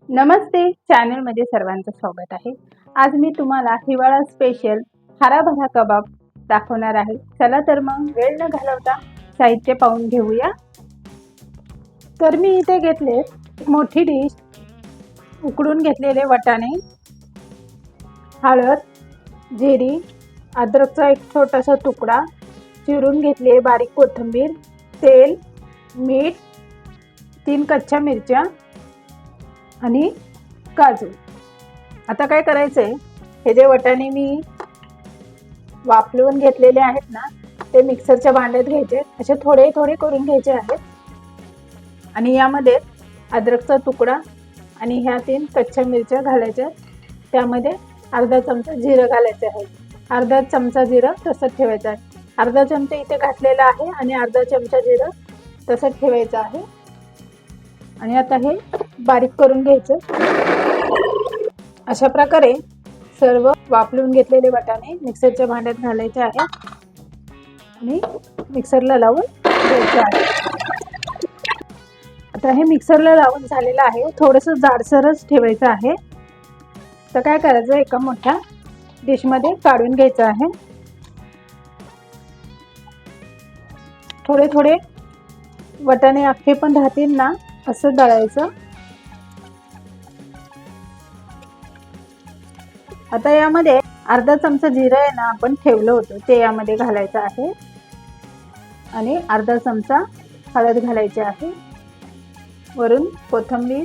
नमस्ते, चॅनलमध्ये सर्वांचं स्वागत आहे। आज मी तुम्हाला हिवाळा स्पेशल हराभरा कबाब दाखवणार आहे। चला तर मग वेळ न घालवता साहित्य पाहून घेऊया। तर मी इथे घेतले मोठी डिश, उकडून घेतलेले वाटाणे, हळद, जिरी, अद्रकचा एक छोटासा तुकडा, चिरून घेतले बारीक कोथिंबीर, तेल, मीठ, 3 कच्च्या मिरच्या आणि काजू। आता काय करायचंय, हे जे वाटाणे मी वाफलवून घेतलेले आहेत ना, ते मिक्सरच्या भांड्यात घ्यायचे, असे थोडे थोडे करून घ्यायचे आहेत। आणि यामध्ये अद्रकचा तुकडा आणि ह्या 3 कच्च्या मिरच्या घालायच्या। त्यामध्ये अर्धा चमचा जिरं घालायचे आहे। अर्धा चमचा जिरं तसंच ठेवायचं आहे। अर्धा चमचा इथे घातलेला आहे आणि अर्धा चमचा जिरं तसंच ठेवायचं आहे। आणि आता हे बारीक करून घ्यायचं। अशा प्रकारे सर्व वाफलून घेतलेले वाटाणे मिक्सरच्या भांड्यात घालायचे आहेत आणि मिक्सरला लावून घ्यायचे आहे। आता हे मिक्सरला लावून झालेलं आहे, थोडंसं जाडसरच ठेवायचं आहे। तर काय करायचं, एका मोठ्या डिशमध्ये काढून घ्यायचं आहे। थोडे थोडे वाटाणे अख्खे पण राहतील ना, असं दळायचं। आता यामध्ये अर्धा चमचा जिरं आहे ना, आपण ठेवलं होतं ते यामध्ये घालायचं आहे आणि अर्धा चमचा हळद घालायची आहे। वरून कोथिंबीर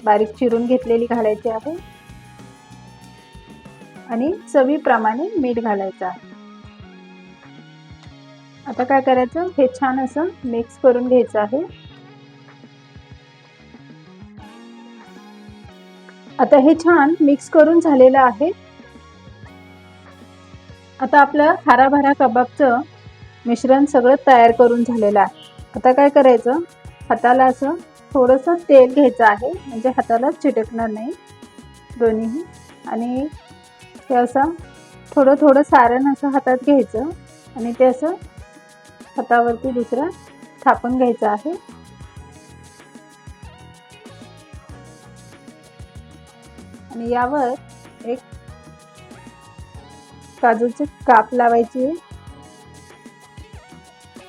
बारीक चिरून घेतलेली घालायची आहे आणि चवीप्रमाणे मीठ घालायचं आहे। आता काय करायचं, हे छान असं मिक्स करून घ्यायचं आहे। आता हे छान मिक्स करून झालेलं आहे। आता आपलं हराभरा कबाबचं मिश्रण सगळं तयार करून झालेलं आहे। आता काय करायचं, हाताला असं थोडंसं तेल घ्यायचं आहे, म्हणजे हाताला चिटकणार नाही दोन्हीही। आणि ते असं थोडं थोडं सारण असं हातात घ्यायचं आणि ते असं हातावरती दुसरं थापून घ्यायचं आहे। आणि यावर एक काजूचे काप लावायचे।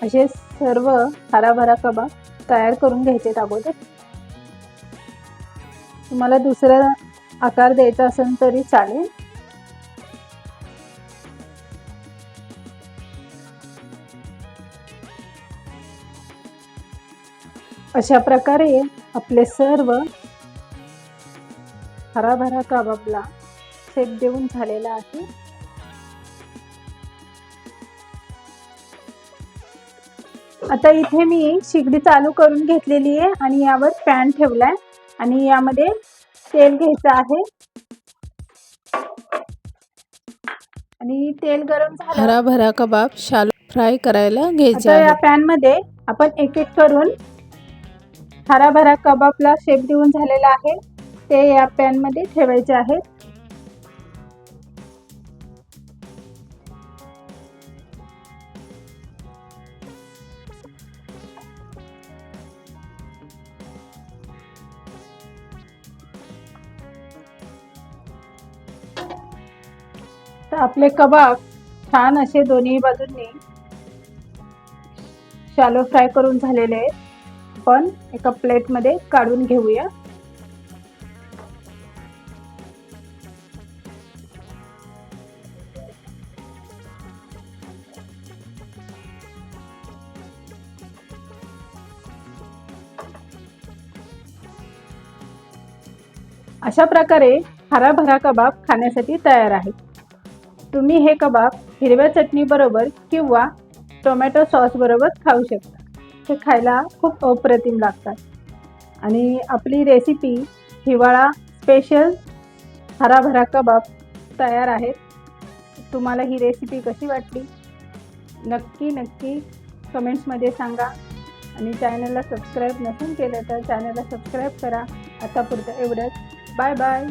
असे सर्व हराभरा कबाब तयार करून घ्यायचे अगोदर। तुम्हाला दुसरा आकार द्यायचा असेल तरी चालेल। अशा प्रकारे आपले सर्व हराभरा कबाबला शेप देऊन झालेला आहे। आता इथे मी शिगडी चालू करून घेतलेली आहे आणि यावर पॅन ठेवलाय आणि यामध्ये तेल घ्यायचं आहे आणि तेल गरम झालं, हराभरा कबाब शालो फ्राय करायला घ्यायचे आता आहे। या पॅन मध्ये आपण एक एक करून हराभरा कबाबला शेप देऊन झालेला आहे ते या पॅन मध्ये ठेवायचे आहेत। तर आपले कबाब छान असे दोन्ही बाजूंनी शॅलो फ्राय करून झालेले आहेत। आपण एका प्लेट मध्ये काढून घेऊया। अशा प्रकारे हराभरा कबाब खाण्यासाठी तयार आहे। तुम्ही हे कबाब हिरव्या चटणी बरोबर किंवा टोमॅटो सॉस बरोबर खाऊ शकता। हे खायला खूप अप्रतिम लागतात। आणि आपली रेसिपी हिवाळा स्पेशल हराभरा कबाब तयार आहे। तुम्हाला ही रेसिपी कशी वाटली नक्की कमेंट्समध्ये सांगा आणि चॅनलला सबस्क्राईब नसेल केलं तर चॅनलला सबस्क्राईब करा। आता पुरतं एवढंच, बाय बाय।